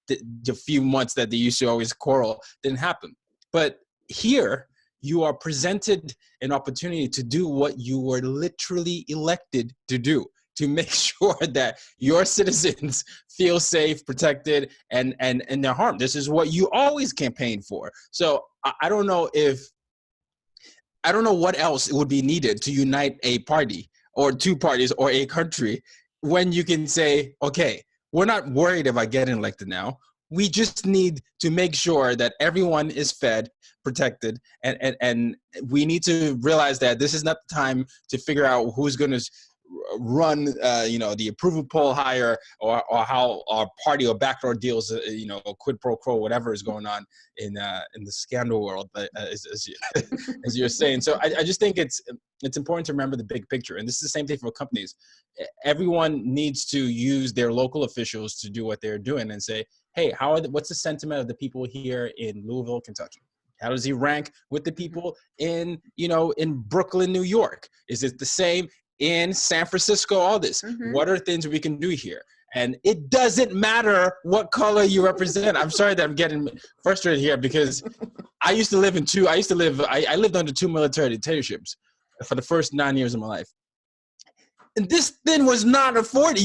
the few months that they used to always quarrel didn't happen. But here you are presented an opportunity to do what you were literally elected to do, to make sure that your citizens feel safe, protected, and they're harmed. This is what you always campaigned for. So I don't know what else would be needed to unite a party or two parties or a country when you can say, okay, we're not worried about getting elected now. We just need to make sure that everyone is fed, protected, and we need to realize that this is not the time to figure out who's going to run, the approval poll higher, or how our party or backdoor deals, quid pro quo, whatever is going on in the scandal world, as you're saying. So I just think it's important to remember the big picture, and this is the same thing for companies. Everyone needs to use their local officials to do what they're doing and say, hey, what's the sentiment of the people here in Louisville, Kentucky? How does he rank with the people in Brooklyn, New York? Is it the same in San Francisco? All this. What are things we can do here? And it doesn't matter what color you represent. I'm sorry that I'm getting frustrated here, because I lived under 2 military dictatorships for the first 9 years of my life. And this thing was not afforded.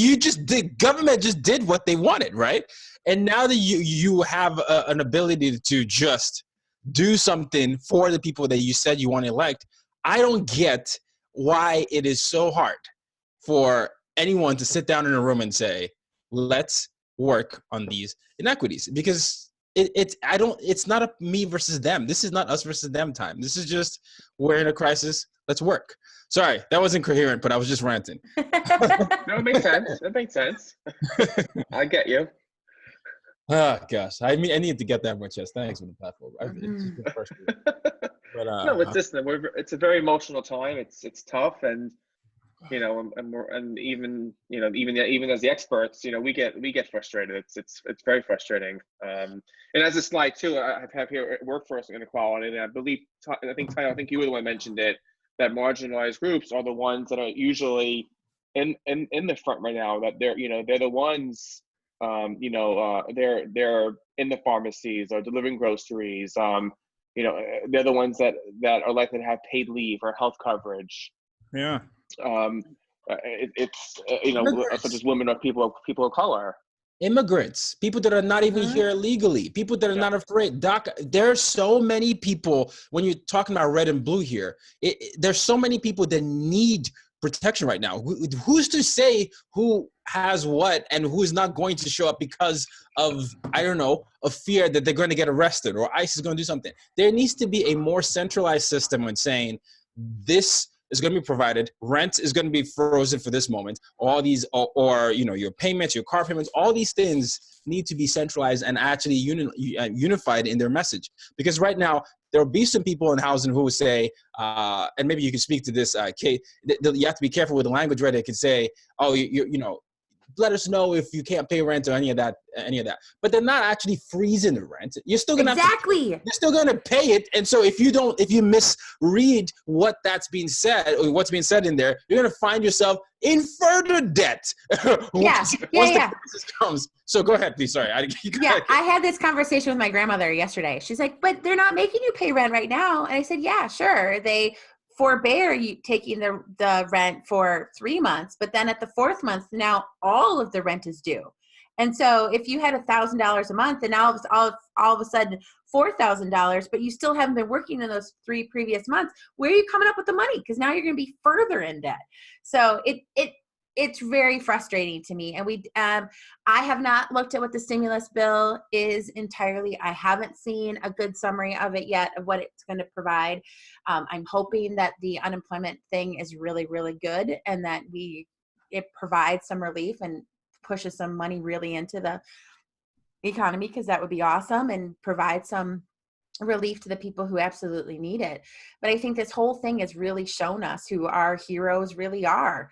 Government just did what they wanted, right? And now that you have an ability to just do something for the people that you said you want to elect. I don't get why it is so hard for anyone to sit down in a room and say, let's work on these inequities, because it's not a me versus them. This is not us versus them time. This is just, we're in a crisis. Let's work. Sorry, that wasn't coherent, but I was just ranting. No, it makes sense. It makes sense. I get you. Oh gosh, I need to get that more chest. Thanks for the platform. It's just been frustrating. But no, it's just it's a very emotional time. It's tough, and and even even as the experts, we get frustrated. It's very frustrating. And as a slide too, I have here workforce inequality, and I think Tayo, I think you were the one who mentioned it, that marginalized groups are the ones that are usually in the front right now. That they're the ones. They're in the pharmacies or delivering groceries. They're the ones that are likely to have paid leave or health coverage. Yeah. Such as women or people of color. Immigrants, people that are not even here legally, people that are not afraid. Doc, there's so many people, when you're talking about red and blue here, there's so many people that need protection right now. Who's to say who has what and who is not going to show up because of, I don't know, a fear that they're going to get arrested or ICE is going to do something? There needs to be a more centralized system when saying this is going to be provided, rent is going to be frozen for this moment, all these, or your payments, your car payments, all these things need to be centralized and actually unified in their message. Because right now, there will be some people in housing who will say, and maybe you can speak to this, Kate, you have to be careful with the language, right? They could say, oh, let us know if you can't pay rent or any of that. But they're not actually freezing the rent. You're still gonna you're still gonna pay it. And so if you misread what that's being said or what's being said in there, you're gonna find yourself in further debt. once the crisis comes. So go ahead, please. Sorry. I had this conversation with my grandmother yesterday. She's like, but they're not making you pay rent right now. And I said, yeah, sure. They forbear you taking the rent for 3 months, but then at the 4th month, now all of the rent is due. And so if you had $1,000 a month and now all of a sudden $4,000, but you still haven't been working in those 3 previous months, where are you coming up with the money? Because now you're going to be further in debt. So it's very frustrating to me. And I have not looked at what the stimulus bill is entirely. I haven't seen a good summary of it yet, of what it's going to provide. I'm hoping that the unemployment thing is really, really good and that it provides some relief and pushes some money really into the economy, because that would be awesome, and provide some relief to the people who absolutely need it. But I think this whole thing has really shown us who our heroes really are.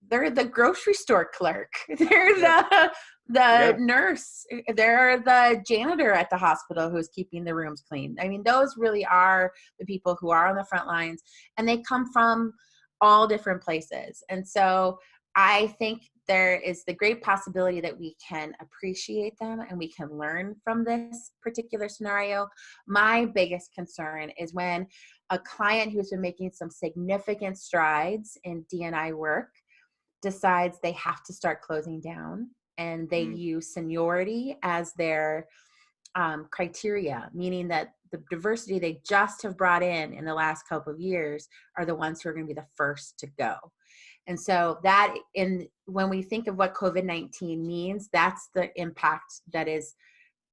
They're the grocery store clerk. They're the nurse. They're the janitor at the hospital who's keeping the rooms clean. I mean, those really are the people who are on the front lines, and they come from all different places. And so I think there is the great possibility that we can appreciate them and we can learn from this particular scenario. My biggest concern is when a client who's been making some significant strides in D&I work decides they have to start closing down, and they use seniority as their criteria, meaning that the diversity they just have brought in the last couple of years are the ones who are going to be the first to go. And so when we think of what COVID-19 means, that's the impact that is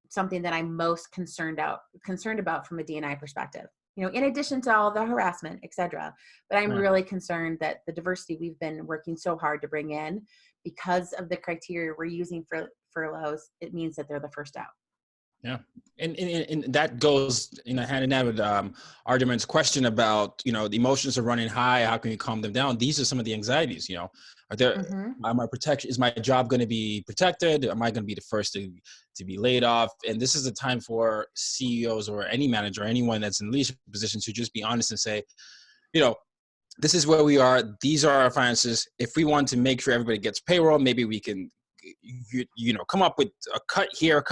something that I'm most concerned about from a D&I perspective. In addition to all the harassment, et cetera. But I'm really concerned that the diversity we've been working so hard to bring in, because of the criteria we're using for furloughs, it means that they're the first out. Yeah. And that goes, hand in hand with Arjuman's question about, the emotions are running high. How can you calm them down? These are some of the anxieties, are there, is my job going to be protected? Am I going to be the first to be laid off? And this is a time for CEOs or any manager, anyone that's in leadership positions, to just be honest and say, this is where we are. These are our finances. If we want to make sure everybody gets payroll, maybe we can come up with a cut here,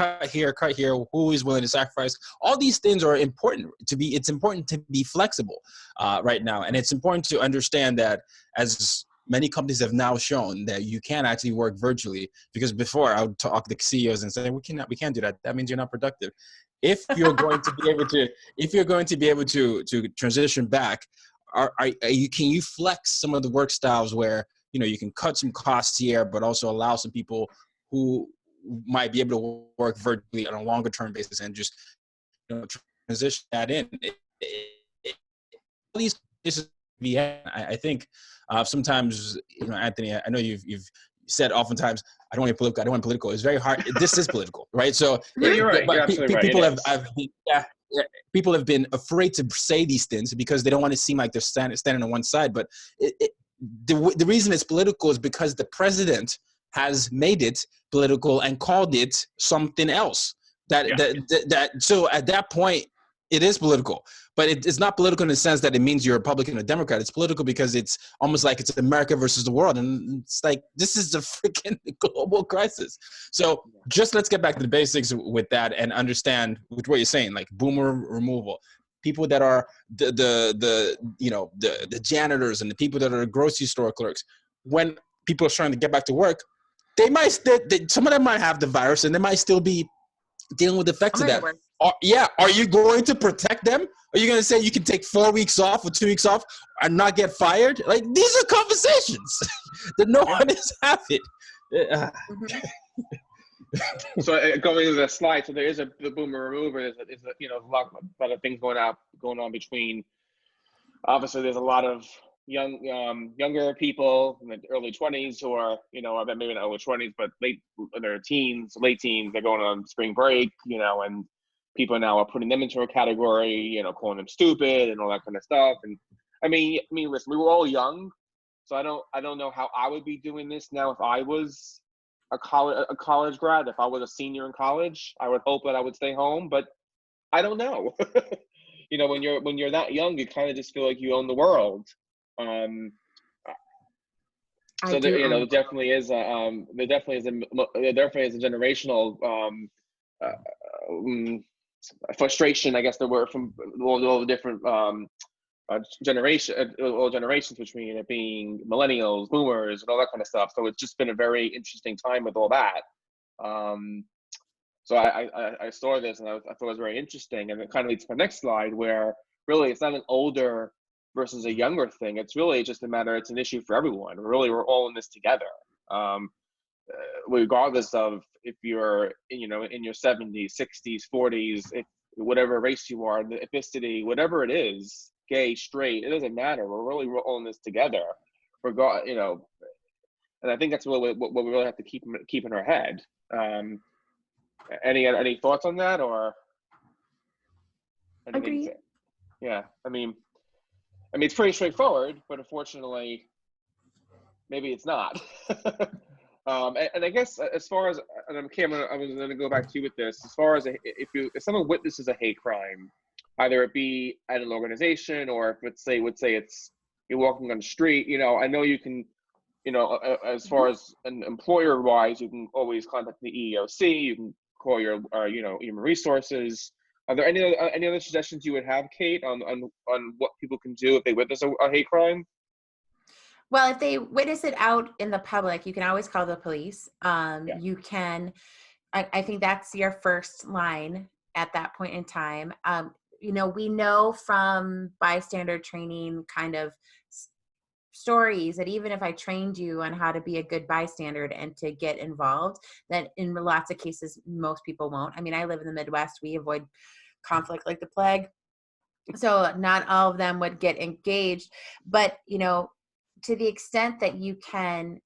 who is willing to sacrifice. All these things are important it's important to be flexible right now. And it's important to understand that as many companies have now shown that you can actually work virtually, because before I would talk to CEOs and say, we can't do that. That means you're not productive. If you're going to be able to transition back, can you flex some of the work styles where, you can cut some costs here, but also allow some people who might be able to work virtually on a longer term basis and just transition that in. These cases, I think sometimes, Anthony, I know you've said oftentimes, I don't want political. It's very hard. This is political, right? So you're right. You're absolutely right. People have been afraid to say these things because they don't want to seem like they're standing on one side. But the reason it's political is because the president has made it political and called it something else. So at that point, it is political, but it's not political in the sense that it means you're Republican or Democrat. It's political because it's almost like it's America versus the world. And it's like, this is a freaking global crisis. So just let's get back to the basics with that and understand with what you're saying, like boomer removal. People that are the janitors and the people that are the grocery store clerks. When people are trying to get back to work, some of them might have the virus and they might still be dealing with the effects of that. Are you going to protect them? Are you going to say you can take 4 weeks off or 2 weeks off and not get fired? Like, these are conversations that no one is having. So going to the slide, so there is the boomer remover. There's a lot of things going on between. Obviously, there's a lot of younger people in the early 20s who are, maybe not early 20s, but late teens. They're going on spring break, and people now are putting them into a category, calling them stupid and all that kind of stuff. And I mean, listen, we were all young, so I don't know how I would be doing this now if I was a college grad. If I was a senior in college, I would hope that I would stay home, but I don't know. When you're that young, you kind of just feel like you own the world. So there definitely is a generational frustration, I guess, the word, from all the different generations between it being millennials, boomers, and all that kind of stuff. So it's just been a very interesting time with all that. So I saw this and I thought it was very interesting, and it kind of leads to the next slide, where really it's not an older versus a younger thing. It's really just it's an issue for everyone. We're all in this together. Regardless of if you're, in your 70s, 60s, 40s, whatever race you are, the ethnicity, whatever it is, gay, straight, it doesn't matter. We're all in this together. And I think that's really what we really have to keep in our head. Any thoughts on that, or? Agreed. Yeah, I mean, it's pretty straightforward, but unfortunately, maybe it's not. And I guess as far as, and Cameron, I was going to go back to you with this. As far as if someone witnesses a hate crime, either it be at an organization or if would say it's you're walking on the street, I know you can, as far as an employer wise, you can always contact the EEOC. You can call your human resources. Are there any other suggestions you would have, Kate, on what people can do if they witness a hate crime? Well, if they witness it out in the public, you can always call the police. You can, I think that's your first line at that point in time. We know from bystander training kind of stories that even if I trained you on how to be a good bystander and to get involved, that in lots of cases, most people won't. I mean, I live in the Midwest. We avoid conflict like the plague. So not all of them would get engaged, but, to the extent that you can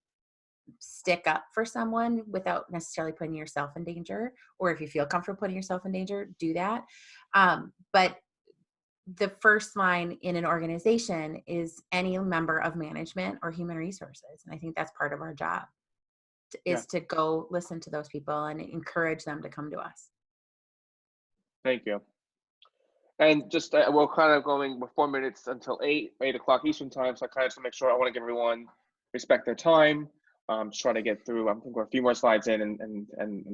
stick up for someone without necessarily putting yourself in danger, or if you feel comfortable putting yourself in danger, do that. But the first line in an organization is any member of management or human resources. And I think that's part of our job is to go listen to those people and encourage them to come to us. Thank you. And just we're kind of going with 4 minutes until 8 o'clock Eastern time. So I kind of just make sure I want to give everyone respect their time. Just trying to get through. I think we're a few more slides in, and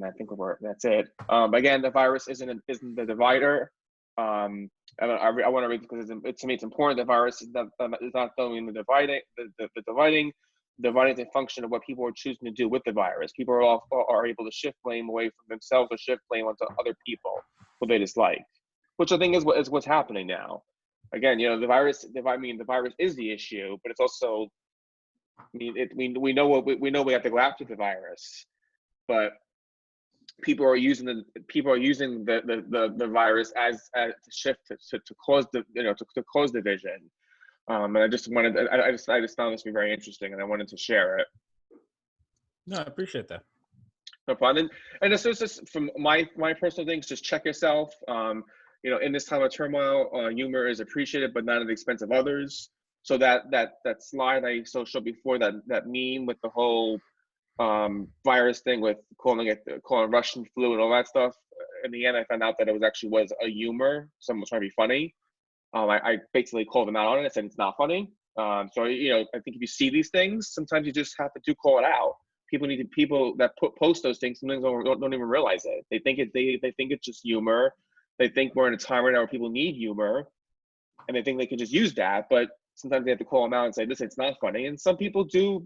I think that's it. Again, the virus isn't the divider. I want to read because to me it's important. The virus is not only the dividing. dividing the function of what people are choosing to do with the virus. People are able to shift blame away from themselves or shift blame onto other people who they dislike, which I think is what's happening now. Again, the virus is the issue, but it's also, we know we have to go after the virus, but people are using the virus as to shift to cause to cause division. And I just found this to be very interesting, and I wanted to share it. No, I appreciate that. No problem. And this is just from my personal things. Just check yourself. In this time of turmoil, humor is appreciated, but not at the expense of others. So that slide I showed before, that meme with the whole virus thing, with calling Russian flu and all that stuff. In the end, I found out that it was a humor. Someone was trying to be funny. I basically called them out on it. I said it's not funny. I think if you see these things, sometimes you just have to call it out. People that post those things sometimes don't even realize it. They think it's just humor. They think we're in a time right now where people need humor, and they think they can just use that. But sometimes they have to call them out and say, "Listen, it's not funny." And some people do,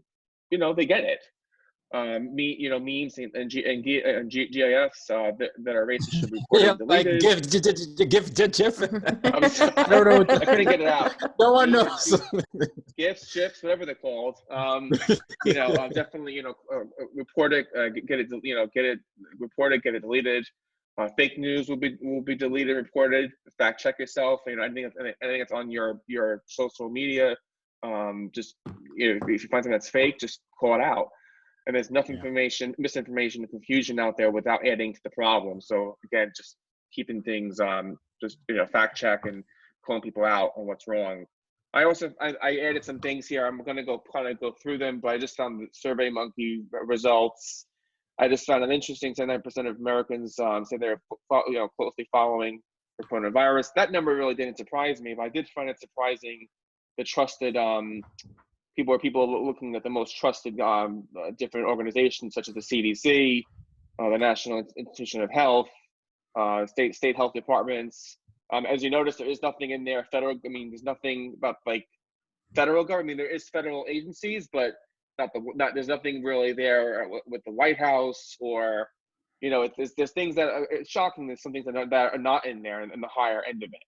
they get it. Memes and GIFs that are racist should be reported and deleted. GIF. I couldn't get it out. No one knows. GIFs, GIFs, whatever they're called. Definitely, report it, get it reported, get it deleted. Fake news will be deleted, reported. Fact check yourself. I think it's on your social media. Just if you find something that's fake, just call it out. And there's enough misinformation, and confusion out there without adding to the problem. So again, just keeping things, fact check and calling people out on what's wrong. I added some things here. I'm going to go through them, but I just found the SurveyMonkey results. I just found it interesting. 79% of Americans say they're closely following the coronavirus. That number really didn't surprise me, but I did find it surprising the trusted people looking at the most trusted different organizations such as the CDC, the National Institution of Health, state health departments. As you notice, there is nothing in there there's nothing about federal government. There is federal agencies, but there's nothing really there with the White House or, there's things that it's shocking. There's some things that are not in there in the higher end of it.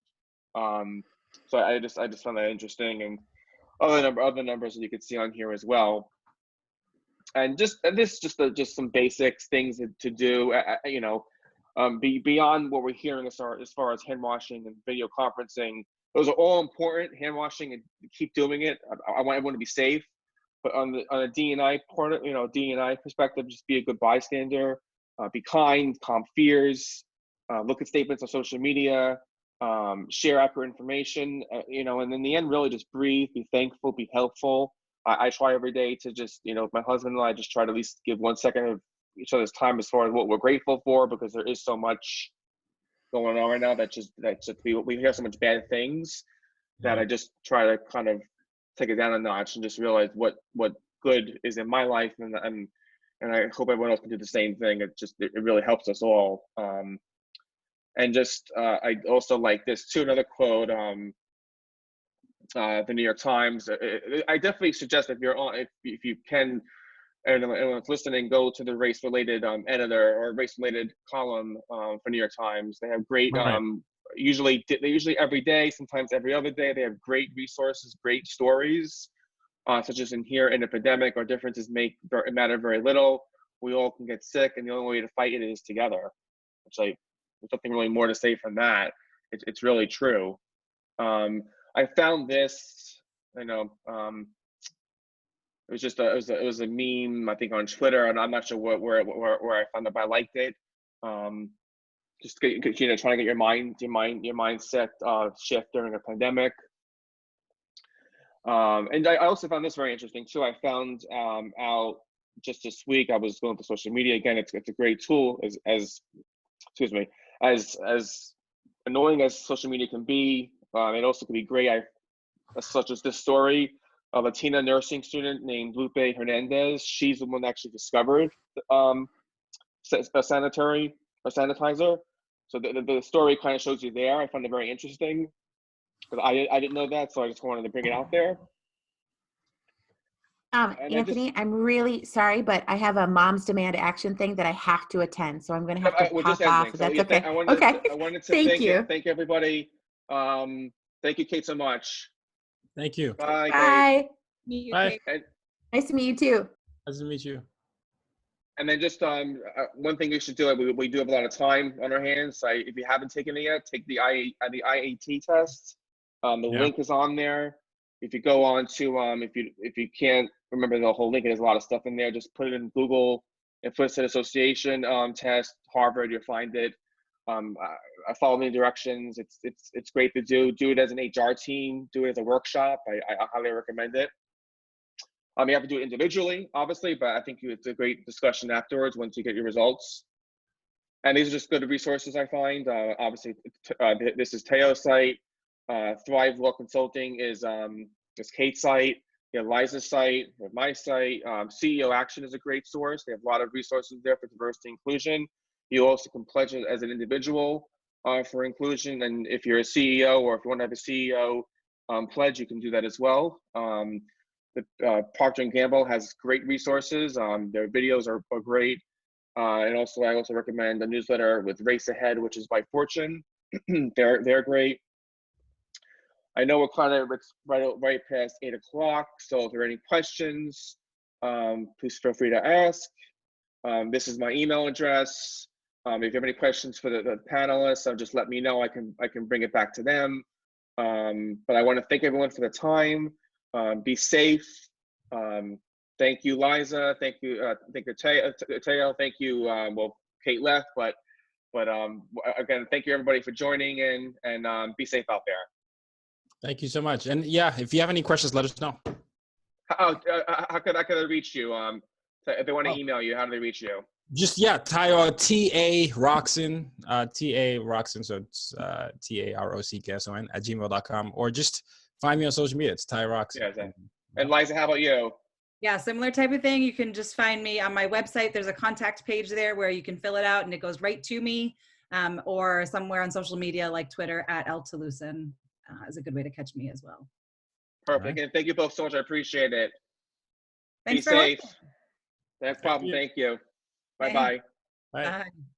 So I just found that interesting, and other numbers that you could see on here as well. And just some basics things to do, beyond what we're hearing as far as hand washing and video conferencing. Those are all important. Hand washing, and keep doing it. I want everyone to be safe. But on a D&I perspective, just be a good bystander. Be kind, calm fears. Look at statements on social media. Share accurate information, and in the end, really just breathe, be thankful, be helpful. I try every day to just, my husband and I just try to at least give 1 second of each other's time as far as what we're grateful for, because there is so much going on right now we hear so much bad things that I just try to kind of take it down a notch and just realize what good is in my life, and I hope everyone else can do the same thing. It really helps us all. And just, I also like this too, another quote, the New York Times. I definitely suggest if you can, and anyone's listening, go to the race-related editor or race-related column for New York Times. They have great, usually every day, sometimes every other day, they have great resources, great stories, such as in here, an epidemic or differences matter very little. We all can get sick, and the only way to fight it is together. There's nothing really more to say from that. It's really true. I found this, it was a meme, I think, on Twitter, and I'm not sure where I found it, but I liked it. Just trying to get your mindset shift during a pandemic. And I also found this very interesting too. I found out just this week, I was going to social media again. It's a great tool as annoying as social media can be, it also can be great. Such as this story, a Latina nursing student named Lupe Hernandez. She's the one that actually discovered a sanitizer. So the story kind of shows you there. I found it very interesting, because I didn't know that, so I just wanted to bring it out there. And then Anthony, I'm really sorry, but I have a Mom's Demand Action thing that I have to attend, so I'm going to have to we're pop just off. ending. If So that's yeah, okay. I wanted Okay. I wanted to Thank you. thank everybody. Thank you, Kate, so much. Thank you. Bye, Kate. Bye. Meet you, Bye. Kate. And, Nice to meet you too. Nice to meet you. and then just one thing you should do. We do have a lot of time on our hands. So if you haven't taken it yet, take the IAT test. The Yeah. link is on there. If you go on to if you can't remember the whole link, there's a lot of stuff in there. Just put it in Google, Implicit Association test, Harvard. You'll find it. I follow the directions. It's great to do. Do it as an HR team. Do it as a workshop. I highly recommend it. You have to do it individually, obviously, but I think it's a great discussion afterwards once you get your results. And these are just good resources I find. Obviously, this is Tayo's site. Thrive Law Consulting is Kate's site. You have Liza's site, you have my site. CEO Action is a great source. They have a lot of resources there for diversity and inclusion. You also can pledge it as an individual for inclusion. And if you're a CEO or if you want to have a CEO pledge, you can do that as well. Procter & Gamble has great resources. Their videos are great. And also, I also recommend a newsletter with Race Ahead, which is by Fortune. They're great. I know we're kind of right past 8 o'clock. So if there are any questions, please feel free to ask. This is my email address. If you have any questions for the panelists, just let me know. I can bring it back to them. But I want to thank everyone for the time. Be safe. Thank you, Liza. Thank you, Tayo. Thank you. Well, Kate left, but again, thank you everybody for joining in, and be safe out there. Thank you so much. And yeah, if you have any questions, let us know. How could I reach you? If they want to email you, how do they reach you? Just Tayo T.A. Rockson, T.A. Rockson, so it's TAROCKSON at gmail.com, or just find me on social media. It's Tayo Rockson. Yeah, and Liza, how about you? Yeah, similar type of thing. You can just find me on my website. There's a contact page there where you can fill it out and it goes right to me, or somewhere on social media like Twitter at Talusan is a good way to catch me as well. Perfect. Right. And thank you both so much. I appreciate it. Thanks Be safe. No problem. you. Thank you. Bye-bye. Bye. Bye.